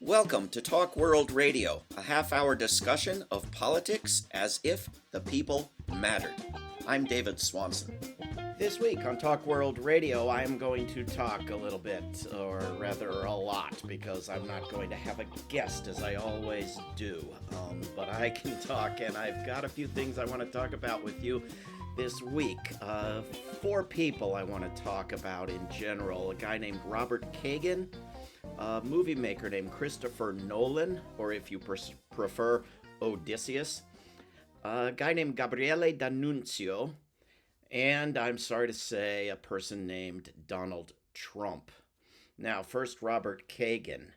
Welcome to Talk World Radio, a half-hour discussion of politics as if the people mattered. I'm David Swanson. This week on Talk World Radio, I'm going to talk a little bit, or rather a lot, because I'm not going to have a guest as I always do. But I can talk, and I've got a few things I want to talk about with you this week. Four people I want to talk about in general. A guy named Robert Kagan, a movie maker named Christopher Nolan, or if you prefer, Odysseus, a guy named Gabriele D'Annunzio, and I'm sorry to say, a person named Donald Trump. Now, first, Robert Kagan.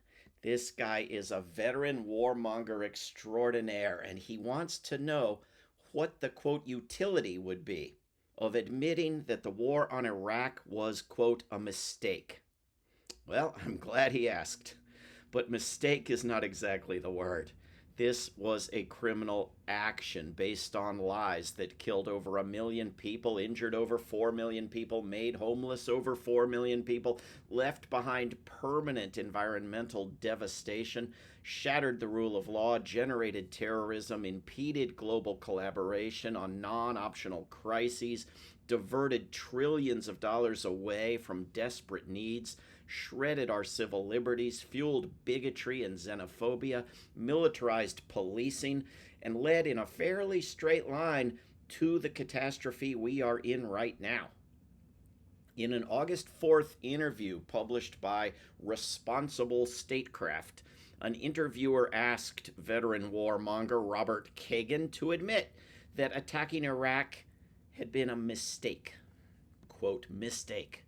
This guy is a veteran warmonger extraordinaire, and he wants to know what the, quote, utility would be of admitting that the war on Iraq was, quote, a mistake. Well, I'm glad he asked, but mistake is not exactly the word. This was a criminal action based on lies that killed over 1 million people, injured over 4 million people, made homeless over 4 million people, left behind permanent environmental devastation, shattered the rule of law, generated terrorism, impeded global collaboration on non-optional crises, diverted trillions of dollars away from desperate needs, shredded our civil liberties, fueled bigotry and xenophobia, militarized policing, and led in a fairly straight line to the catastrophe we are in right now. In an August 4th interview published by Responsible Statecraft, an interviewer asked veteran warmonger Robert Kagan to admit that attacking Iraq had been a mistake. Quote, mistake.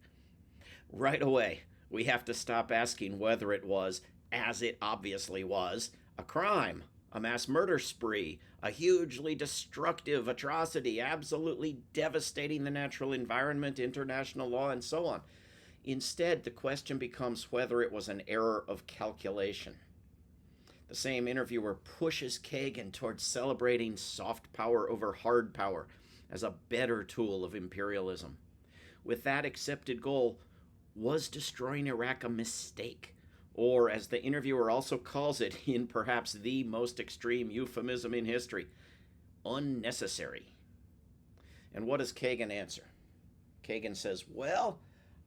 Right away, we have to stop asking whether it was, as it obviously was, a crime, a mass murder spree, a hugely destructive atrocity, absolutely devastating the natural environment, international law, and so on. Instead, the question becomes whether it was an error of calculation. The same interviewer pushes Kagan towards celebrating soft power over hard power as a better tool of imperialism. With that accepted goal, was destroying Iraq a mistake? Or, as the interviewer also calls it in perhaps the most extreme euphemism in history, unnecessary? And what does Kagan answer? Kagan says, well,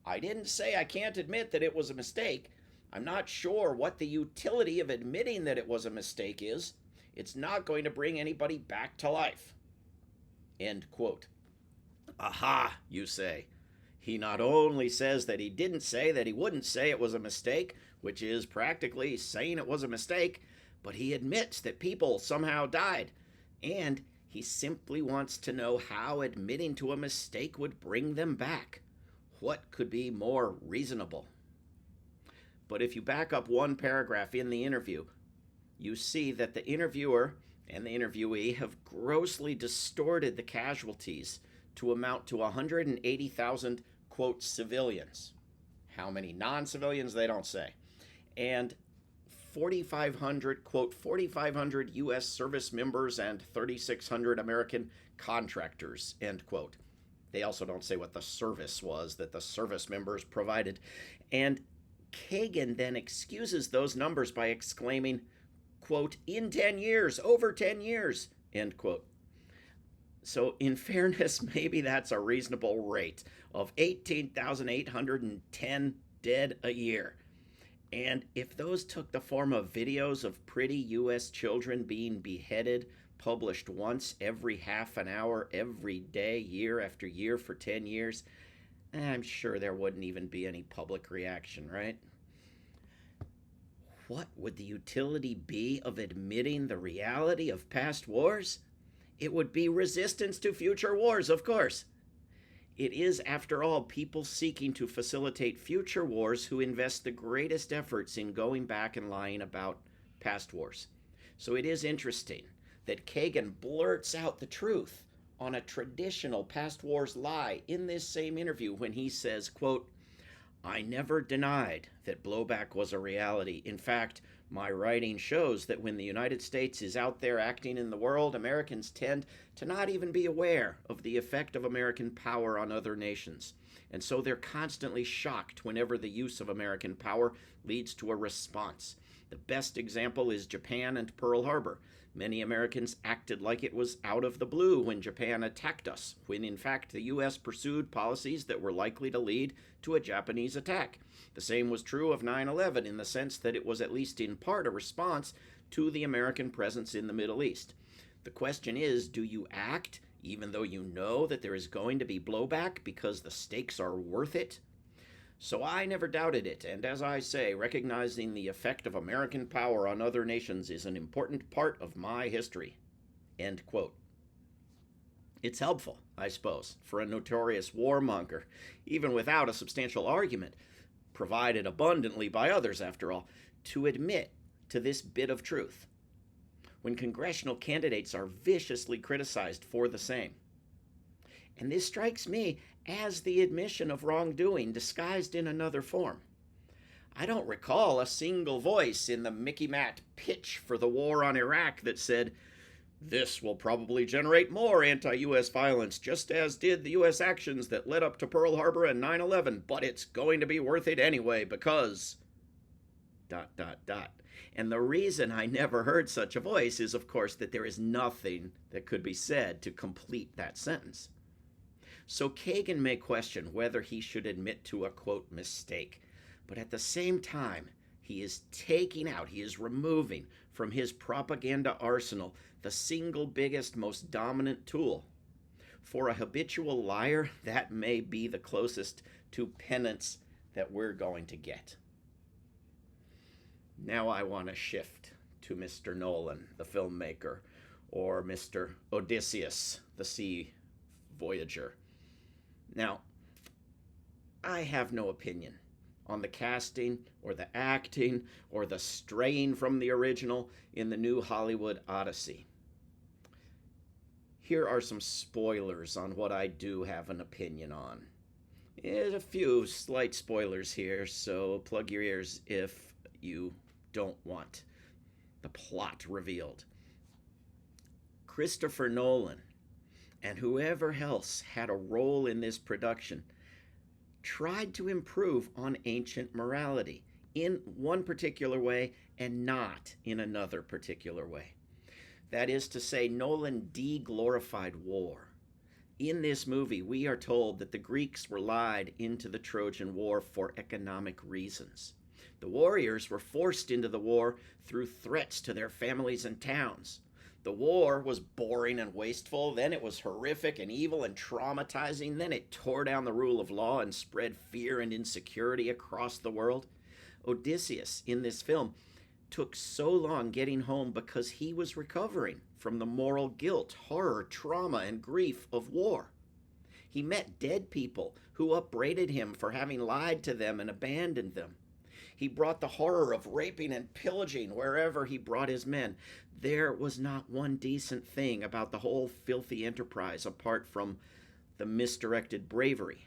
I didn't say I can't admit that it was a mistake. I'm not sure what the utility of admitting that it was a mistake is. It's not going to bring anybody back to life. End quote. Aha, you say. He not only says that he didn't say that he wouldn't say it was a mistake, which is practically saying it was a mistake, but he admits that people somehow died. And he simply wants to know how admitting to a mistake would bring them back. What could be more reasonable? But if you back up one paragraph in the interview, you see that the interviewer and the interviewee have grossly distorted the casualties to amount to 180,000, quote, civilians. How many non-civilians, they don't say. And 4,500, quote, 4,500 U.S. service members and 3,600 American contractors, end quote. They also don't say what the service was that the service members provided. And Kagan then excuses those numbers by exclaiming, quote, in 10 years, over 10 years, end quote. So in fairness, maybe that's a reasonable rate of 18,810 dead a year. And if those took the form of videos of pretty U.S. children being beheaded, published once every half an hour, every day, year after year for 10 years, I'm sure there wouldn't even be any public reaction, right? What would the utility be of admitting the reality of past wars? It would be resistance to future wars, of course. It is, after all, people seeking to facilitate future wars who invest the greatest efforts in going back and lying about past wars. So it is interesting that Kagan blurts out the truth on a traditional past wars lie in this same interview when he says, quote, I never denied that blowback was a reality. In fact, my writing shows that when the United States is out there acting in the world, Americans tend to not even be aware of the effect of American power on other nations. And so they're constantly shocked whenever the use of American power leads to a response. The best example is Japan and Pearl Harbor. Many Americans acted like it was out of the blue when Japan attacked us, when in fact the U.S. pursued policies that were likely to lead to a Japanese attack. The same was true of 9/11 in the sense that it was at least in part a response to the American presence in the Middle East. The question is, do you act even though you know that there is going to be blowback because the stakes are worth it? So I never doubted it, and as I say, recognizing the effect of American power on other nations is an important part of my history. End quote. It's helpful, I suppose, for a notorious warmonger, even without a substantial argument, provided abundantly by others after all, to admit to this bit of truth, when congressional candidates are viciously criticized for the same. And this strikes me as the admission of wrongdoing disguised in another form. I don't recall a single voice in the Mickey Matt pitch for the war on Iraq that said, "This will probably generate more anti-U.S. violence, just as did the U.S. actions that led up to Pearl Harbor and 9/11, but it's going to be worth it anyway because... ... And the reason I never heard such a voice is, of course, that there is nothing that could be said to complete that sentence. So Kagan may question whether he should admit to a, quote, mistake, but at the same time, he is removing from his propaganda arsenal the single biggest, most dominant tool. For a habitual liar, that may be the closest to penance that we're going to get. Now I want to shift to Mr. Nolan, the filmmaker, or Mr. Odysseus, the sea voyager. Now, I have no opinion on the casting or the acting or the straying from the original in the new Hollywood Odyssey. Here are some spoilers on what I do have an opinion on. There's a few slight spoilers here, so plug your ears if you don't want the plot revealed. Christopher Nolan and whoever else had a role in this production tried to improve on ancient morality in one particular way and not in another particular way. That is to say, Nolan de-glorified war. In this movie, we are told that the Greeks were lied into the Trojan War for economic reasons. The warriors were forced into the war through threats to their families and towns. The war was boring and wasteful, then it was horrific and evil and traumatizing, then it tore down the rule of law and spread fear and insecurity across the world. Odysseus, in this film, took so long getting home because he was recovering from the moral guilt, horror, trauma, and grief of war. He met dead people who upbraided him for having lied to them and abandoned them. He brought the horror of raping and pillaging wherever he brought his men. There was not one decent thing about the whole filthy enterprise apart from the misdirected bravery.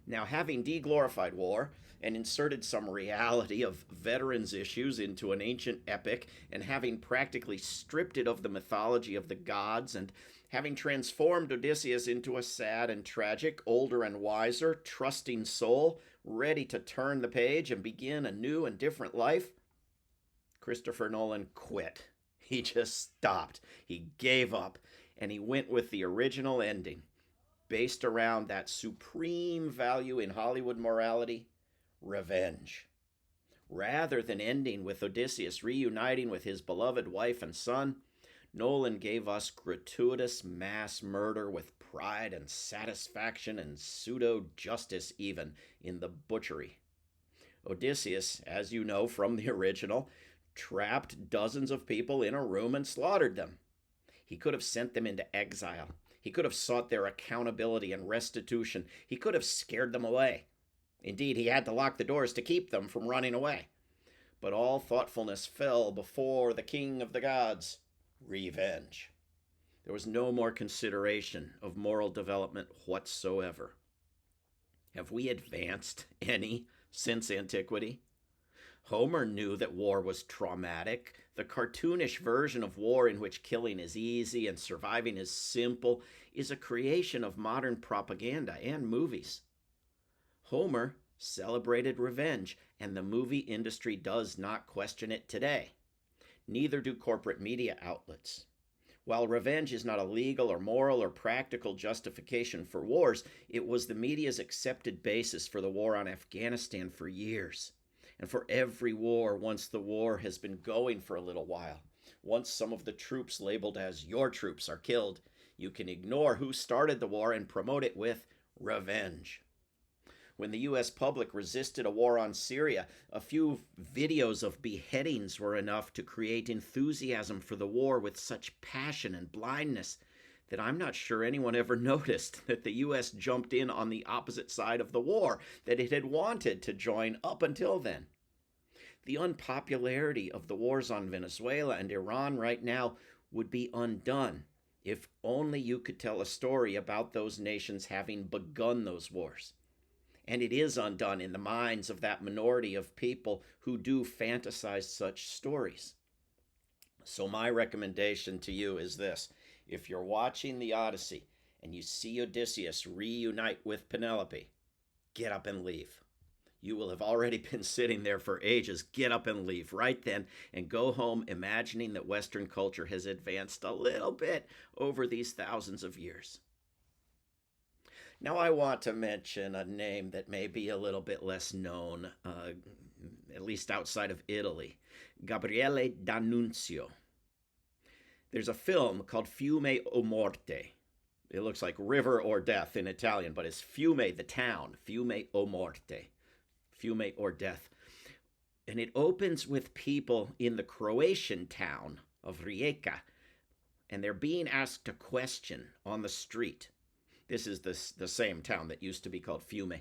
Now, having de-glorified war and inserted some reality of veterans' issues into an ancient epic, and having practically stripped it of the mythology of the gods, and having transformed Odysseus into a sad and tragic, older and wiser, trusting soul, ready to turn the page and begin a new and different life, Christopher Nolan quit. He just stopped. He gave up, and he went with the original ending, based around that supreme value in Hollywood morality, revenge. Rather than ending with Odysseus reuniting with his beloved wife and son, Nolan gave us gratuitous mass murder with pride and satisfaction and pseudo-justice even in the butchery. Odysseus, as you know from the original, trapped dozens of people in a room and slaughtered them. He could have sent them into exile. He could have sought their accountability and restitution. He could have scared them away. Indeed, he had to lock the doors to keep them from running away. But all thoughtfulness fell before the king of the gods, revenge. There was no more consideration of moral development whatsoever. Have we advanced any since antiquity? Homer knew that war was traumatic. The cartoonish version of war in which killing is easy and surviving is simple is a creation of modern propaganda and movies. Homer celebrated revenge and the movie industry does not question it today. Neither do corporate media outlets. While revenge is not a legal or moral or practical justification for wars, it was the media's accepted basis for the war on Afghanistan for years. And for every war, once the war has been going for a little while, once some of the troops labeled as your troops are killed, you can ignore who started the war and promote it with revenge. When the U.S. public resisted a war on Syria, a few videos of beheadings were enough to create enthusiasm for the war with such passion and blindness that I'm not sure anyone ever noticed that the U.S. jumped in on the opposite side of the war that it had wanted to join up until then. The unpopularity of the wars on Venezuela and Iran right now would be undone if only you could tell a story about those nations having begun those wars. And it is undone in the minds of that minority of people who do fantasize such stories. So my recommendation to you is this. If you're watching the Odyssey and you see Odysseus reunite with Penelope, get up and leave. You will have already been sitting there for ages. Get up and leave right then and go home imagining that Western culture has advanced a little bit over these thousands of years. Now I want to mention a name that may be a little bit less known, at least outside of Italy. Gabriele D'Annunzio. There's a film called Fiume o Morte. It looks like river or death in Italian, but it's Fiume, the town. Fiume o Morte. Fiume or death. And it opens with people in the Croatian town of Rijeka, and they're being asked a question on the street. This is the same town that used to be called Fiume.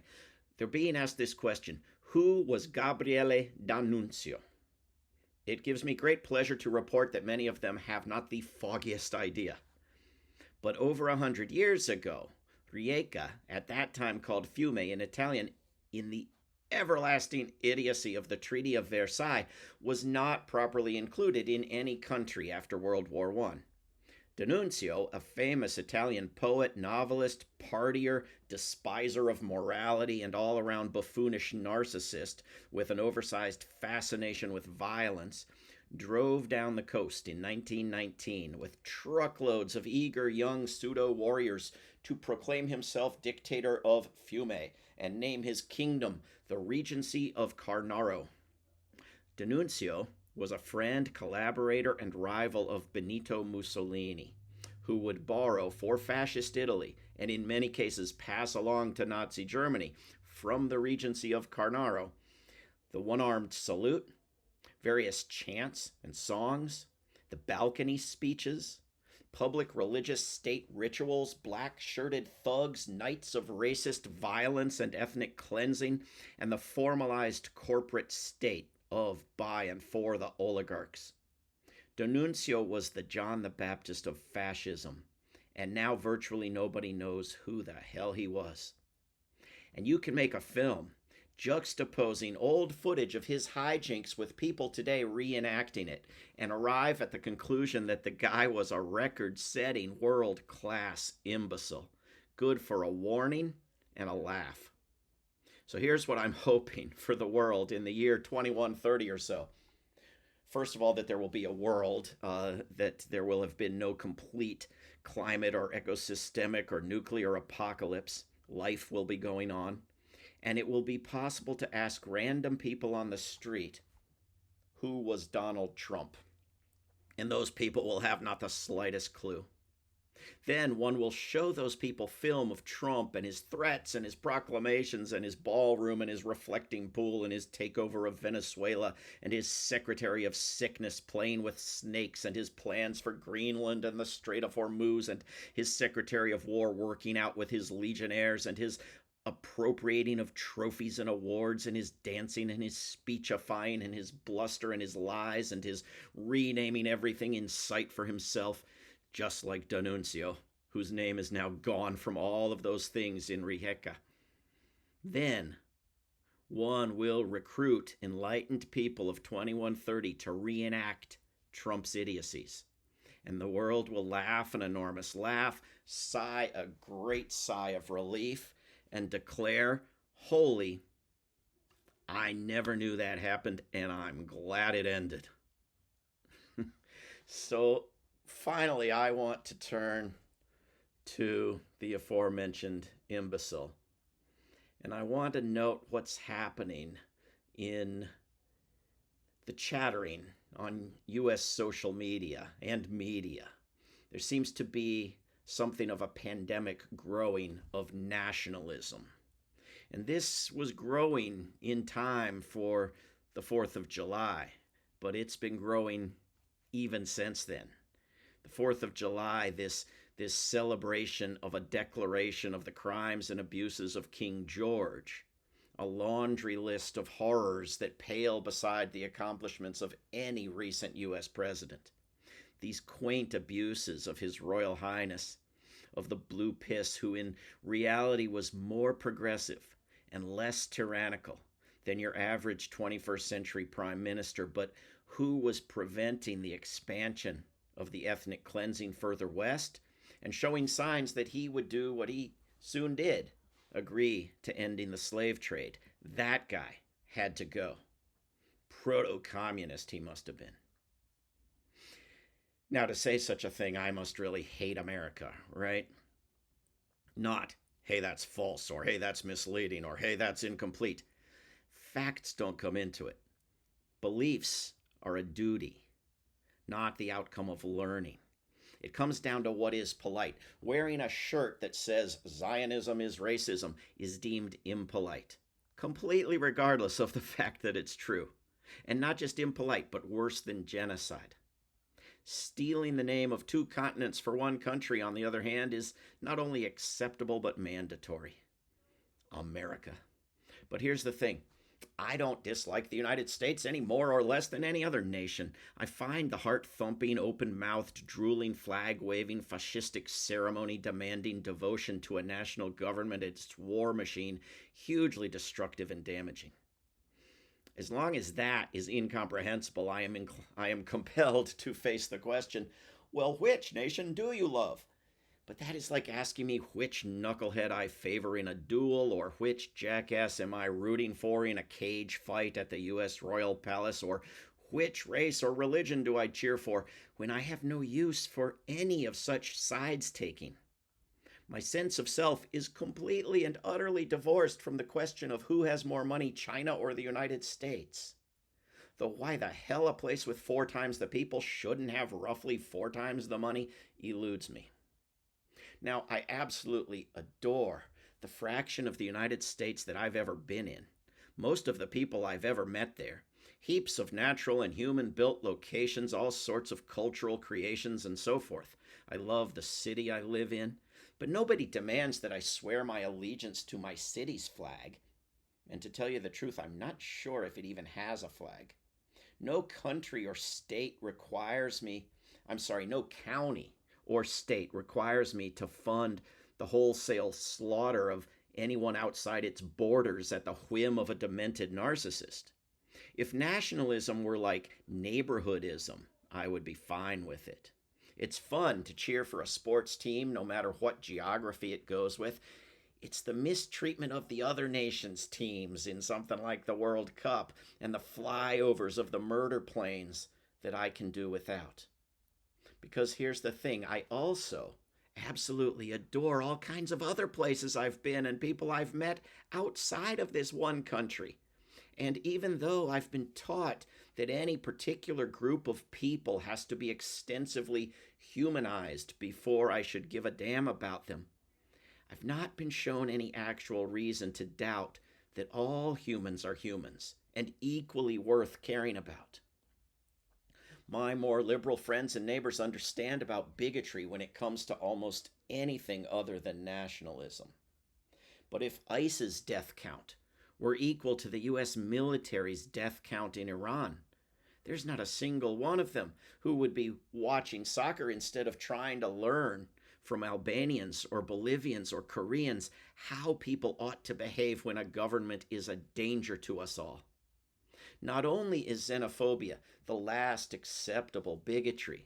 They're being asked this question: who was Gabriele D'Annunzio? It gives me great pleasure to report that many of them have not the foggiest idea. But over 100 years ago, Rijeka, at that time called Fiume in Italian, in the everlasting idiocy of the Treaty of Versailles, was not properly included in any country after World War I. D'Annunzio, a famous Italian poet, novelist, partier, despiser of morality, and all-around buffoonish narcissist with an oversized fascination with violence, drove down the coast in 1919 with truckloads of eager young pseudo-warriors to proclaim himself dictator of Fiume and name his kingdom the Regency of Carnaro. D'Annunzio was a friend, collaborator, and rival of Benito Mussolini, who would borrow for fascist Italy, and in many cases pass along to Nazi Germany, from the Regency of Carnaro, the one-armed salute, various chants and songs, the balcony speeches, public religious state rituals, black-shirted thugs, nights of racist violence and ethnic cleansing, and the formalized corporate state of, by, and for the oligarchs. D'Annunzio was the John the Baptist of fascism, and now virtually nobody knows who the hell he was. And you can make a film juxtaposing old footage of his hijinks with people today reenacting it, and arrive at the conclusion that the guy was a record-setting, world-class imbecile, good for a warning and a laugh. So here's what I'm hoping for the world in the year 2130 or so. First of all, that there will be a world, that there will have been no complete climate or ecosystemic or nuclear apocalypse. Life will be going on. And it will be possible to ask random people on the street, who was Donald Trump? And those people will have not the slightest clue. Then one will show those people film of Trump and his threats and his proclamations and his ballroom and his reflecting pool and his takeover of Venezuela and his Secretary of Sickness playing with snakes and his plans for Greenland and the Strait of Hormuz and his Secretary of War working out with his legionnaires and his appropriating of trophies and awards and his dancing and his speechifying and his bluster and his lies and his renaming everything in sight for himself, just like D'Annunzio, whose name is now gone from all of those things in Rijeka. Then one will recruit enlightened people of 2130 to reenact Trump's idiocies. And the world will laugh an enormous laugh, sigh a great sigh of relief, and declare, holy, I never knew that happened, and I'm glad it ended. So, finally, I want to turn to the aforementioned imbecile. And I want to note what's happening in the chattering on US social media and media. There seems to be something of a pandemic growing of nationalism. And this was growing in time for the 4th of July, but it's been growing even since then. The 4th of July, this celebration of a declaration of the crimes and abuses of King George, a laundry list of horrors that pale beside the accomplishments of any recent U.S. president. These quaint abuses of His Royal Highness, of the blue piss, who in reality was more progressive and less tyrannical than your average 21st century prime minister, but who was preventing the expansion of the ethnic cleansing further west and showing signs that he would do what he soon did, agree to ending the slave trade. That guy had to go. Proto-communist he must have been. Now, to say such a thing, I must really hate America, right? Not, hey, that's false, or hey, that's misleading, or hey, that's incomplete. Facts don't come into it. Beliefs are a duty, not the outcome of learning. It comes down to what is polite. Wearing a shirt that says Zionism is racism is deemed impolite, completely regardless of the fact that it's true. And not just impolite, but worse than genocide. Stealing the name of 2 continents for 1 country, on the other hand, is not only acceptable but mandatory. America. But here's the thing. I don't dislike the United States any more or less than any other nation. I find the heart-thumping, open-mouthed, drooling, flag-waving, fascistic ceremony demanding devotion to a national government, its war machine, hugely destructive and damaging. As long as that is incomprehensible, I am compelled to face the question, well, which nation do you love? But that is like asking me which knucklehead I favor in a duel, or which jackass am I rooting for in a cage fight at the U.S. Royal Palace, or which race or religion do I cheer for, when I have no use for any of such sides-taking. My sense of self is completely and utterly divorced from the question of who has more money, China or the United States. Though why the hell a place with 4 times the people shouldn't have roughly 4 times the money eludes me. Now, I absolutely adore the fraction of the United States that I've ever been in. Most of the people I've ever met there. Heaps of natural and human-built locations, all sorts of cultural creations, and so forth. I love the city I live in, but nobody demands that I swear my allegiance to my city's flag. And to tell you the truth, I'm not sure if it even has a flag. No country or state requires me, no county or state requires me to fund the wholesale slaughter of anyone outside its borders at the whim of a demented narcissist. If nationalism were like neighborhoodism, I would be fine with it. It's fun to cheer for a sports team, no matter what geography it goes with. It's the mistreatment of the other nations' teams in something like the World Cup and the flyovers of the murder planes that I can do without. Because here's the thing, I also absolutely adore all kinds of other places I've been and people I've met outside of this one country. And even though I've been taught that any particular group of people has to be extensively humanized before I should give a damn about them, I've not been shown any actual reason to doubt that all humans are humans and equally worth caring about. My more liberal friends and neighbors understand about bigotry when it comes to almost anything other than nationalism. But if ICE's death count were equal to the U.S. military's death count in Iran, there's not a single one of them who would be watching soccer instead of trying to learn from Albanians or Bolivians or Koreans how people ought to behave when a government is a danger to us all. Not only is xenophobia the last acceptable bigotry,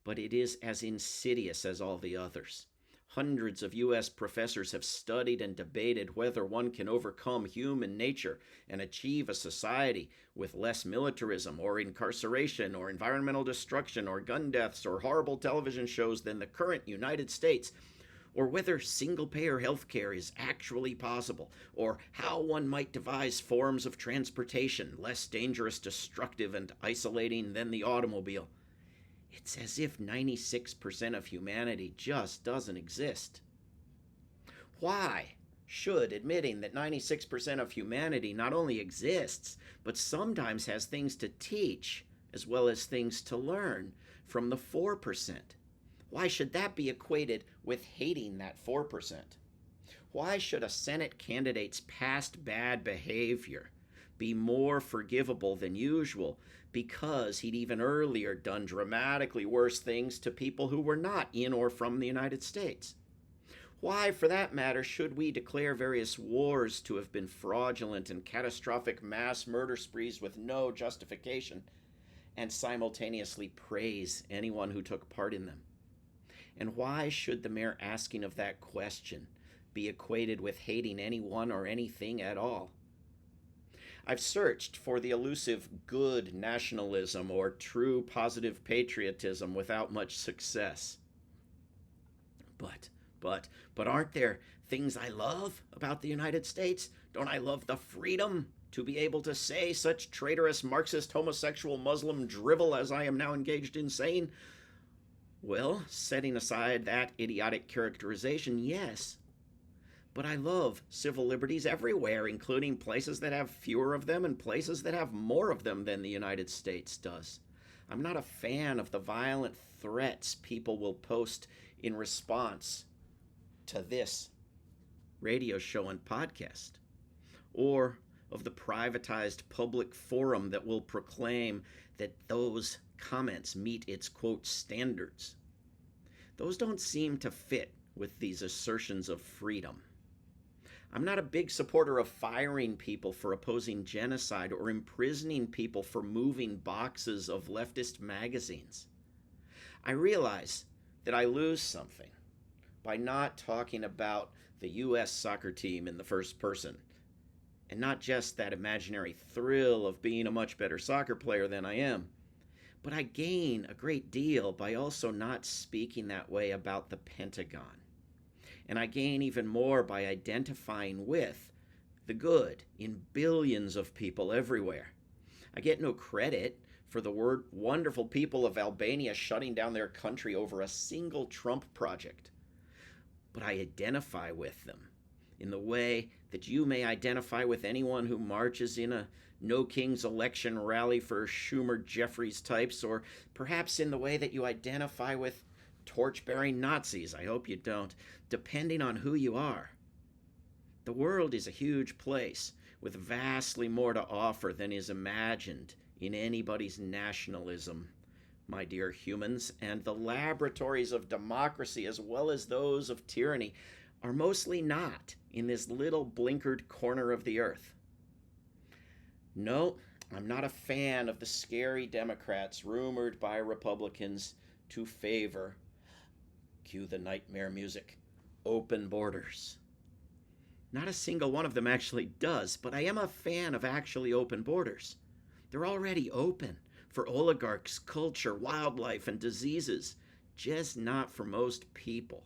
but it is as insidious as all the others. Hundreds of U.S. professors have studied and debated whether one can overcome human nature and achieve a society with less militarism or incarceration or environmental destruction or gun deaths or horrible television shows than the current United States, or whether single-payer health care is actually possible, or how one might devise forms of transportation less dangerous, destructive, and isolating than the automobile. It's as if 96% of humanity just doesn't exist. Why should admitting that 96% of humanity not only exists, but sometimes has things to teach as well as things to learn from the 4%? Why should that be equated with hating that 4%? Why should a Senate candidate's past bad behavior be more forgivable than usual because he'd even earlier done dramatically worse things to people who were not in or from the United States? Why, for that matter, should we declare various wars to have been fraudulent and catastrophic mass murder sprees with no justification, and simultaneously praise anyone who took part in them? And why should the mere asking of that question be equated with hating anyone or anything at all? I've searched for the elusive good nationalism or true positive patriotism without much success. But aren't there things I love about the United States? Don't I love the freedom to be able to say such traitorous Marxist, homosexual, Muslim drivel as I am now engaged in saying? Well, setting aside that idiotic characterization, yes. But I love civil liberties everywhere, including places that have fewer of them and places that have more of them than the United States does. I'm not a fan of the violent threats people will post in response to this radio show and podcast, or of the privatized public forum that will proclaim that those comments meet its, quote, standards. Those don't seem to fit with these assertions of freedom. I'm not a big supporter of firing people for opposing genocide or imprisoning people for moving boxes of leftist magazines. I realize that I lose something by not talking about the U.S. soccer team in the first person, and not just that imaginary thrill of being a much better soccer player than I am. But I gain a great deal by also not speaking that way about the Pentagon. And I gain even more by identifying with the good in billions of people everywhere. I get no credit for the wonderful people of Albania shutting down their country over a single Trump project. But I identify with them in the way that you may identify with anyone who marches in a No King's election rally for Schumer Jeffries types, or perhaps in the way that you identify with torch-bearing Nazis. I hope you don't, depending on who you are. The world is a huge place with vastly more to offer than is imagined in anybody's nationalism, my dear humans, and the laboratories of democracy as well as those of tyranny are mostly not in this little blinkered corner of the earth. No, I'm not a fan of the scary Democrats rumored by Republicans to favor, cue the nightmare music, open borders. Not a single one of them actually does, but I am a fan of actually open borders. They're already open for oligarchs, culture, wildlife, and diseases, just not for most people.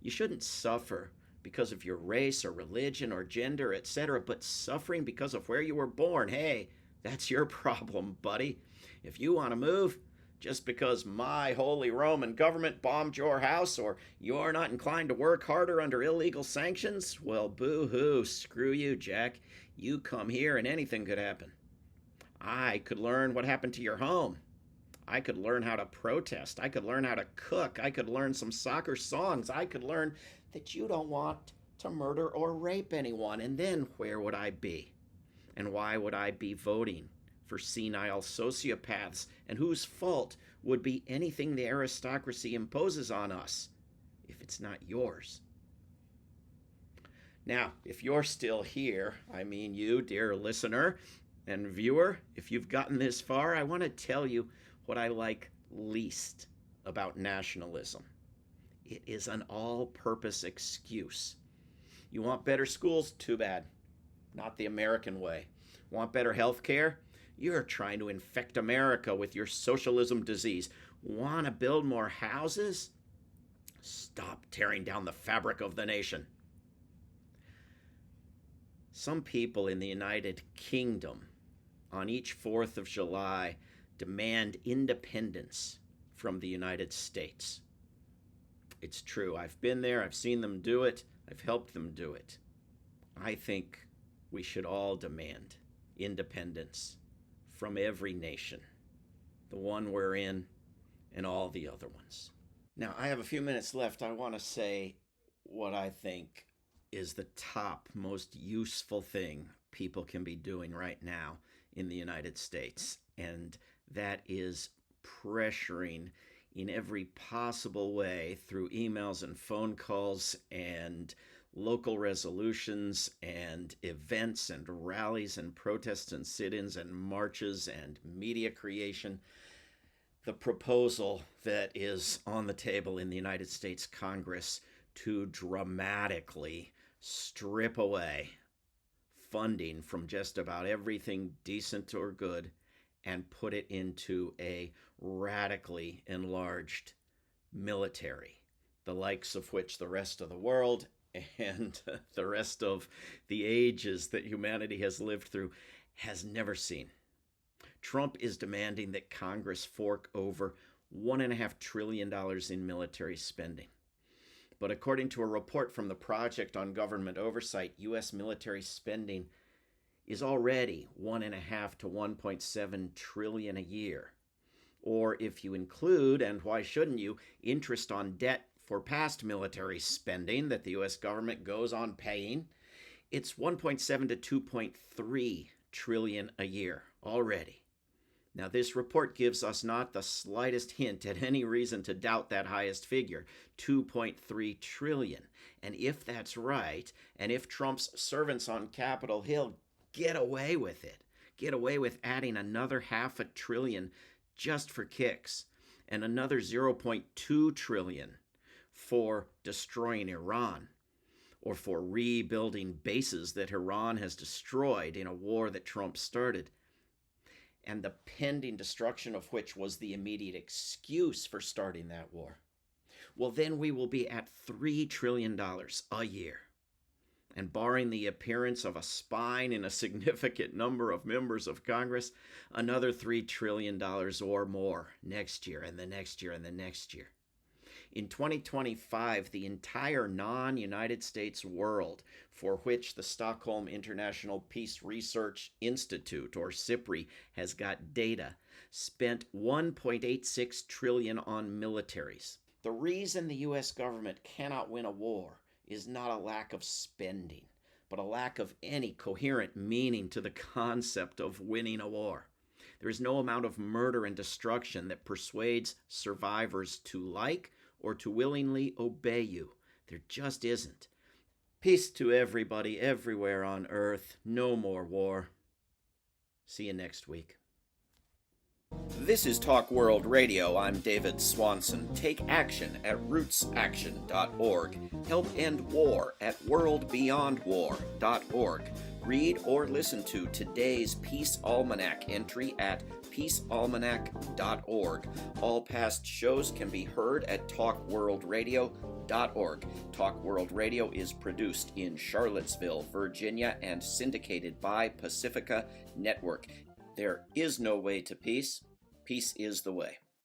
You shouldn't suffer because of your race or religion or gender, etc., but suffering because of where you were born, hey, that's your problem, buddy. If you want to move, just because my holy Roman government bombed your house or you're not inclined to work harder under illegal sanctions, well, boo-hoo, screw you, Jack. You come here and anything could happen. I could learn what happened to your home. I could learn how to protest. I could learn how to cook. I could learn some soccer songs. I could learn that you don't want to murder or rape anyone. And then where would I be? And why would I be voting for senile sociopaths, and whose fault would be anything the aristocracy imposes on us if it's not yours? Now, if you're still here, I mean you, dear listener and viewer, if you've gotten this far, I want to tell you what I like least about nationalism. It is an all-purpose excuse. You want better schools? Too bad. Not the American way. Want better health care? You're trying to infect America with your socialism disease. Want to build more houses? Stop tearing down the fabric of the nation. Some people in the United Kingdom on each 4th of July demand independence from the United States. It's true. I've been there. I've seen them do it. I've helped them do it. I think we should all demand independence from every nation, the one we're in and all the other ones. Now, I have a few minutes left. I want to say what I think is the top most useful thing people can be doing right now in the United States, and that is pressuring in every possible way through emails and phone calls and local resolutions and events and rallies and protests and sit-ins and marches and media creation. The proposal that is on the table in the United States Congress to dramatically strip away funding from just about everything decent or good and put it into a radically enlarged military, the likes of which the rest of the world and the rest of the ages that humanity has lived through has never seen. Trump is demanding that Congress fork over $1.5 trillion in military spending. But according to a report from the Project on Government Oversight, U.S. military spending is already $1.5 to $1.7 trillion a year. Or if you include, and why shouldn't you, interest on debt for past military spending that the U.S. government goes on paying, it's $1.7 to $2.3 trillion a year already. Now, this report gives us not the slightest hint at any reason to doubt that highest figure, $2.3 trillion. And if that's right, and if Trump's servants on Capitol Hill get away with it, get away with adding another $0.5 trillion just for kicks, and another $0.2 trillion for destroying Iran, or for rebuilding bases that Iran has destroyed in a war that Trump started, and the pending destruction of which was the immediate excuse for starting that war, well, then we will be at $3 trillion a year. And barring the appearance of a spine in a significant number of members of Congress, another $3 trillion or more next year and the next year and the next year. In 2025, the entire non-United States world, for which the Stockholm International Peace Research Institute, or SIPRI, has got data, spent $1.86 trillion on militaries. The reason the U.S. government cannot win a war is not a lack of spending, but a lack of any coherent meaning to the concept of winning a war. There is no amount of murder and destruction that persuades survivors to like or to willingly obey you. There just isn't. Peace to everybody everywhere on earth. No more war. See you next week. This is Talk World Radio. I'm David Swanson. Take action at rootsaction.org. Help end war at worldbeyondwar.org. Read or listen to today's Peace Almanac entry at peacealmanac.org. All past shows can be heard at talkworldradio.org. Talk World Radio is produced in Charlottesville, Virginia, and syndicated by Pacifica Network. There is no way to peace. Peace is the way.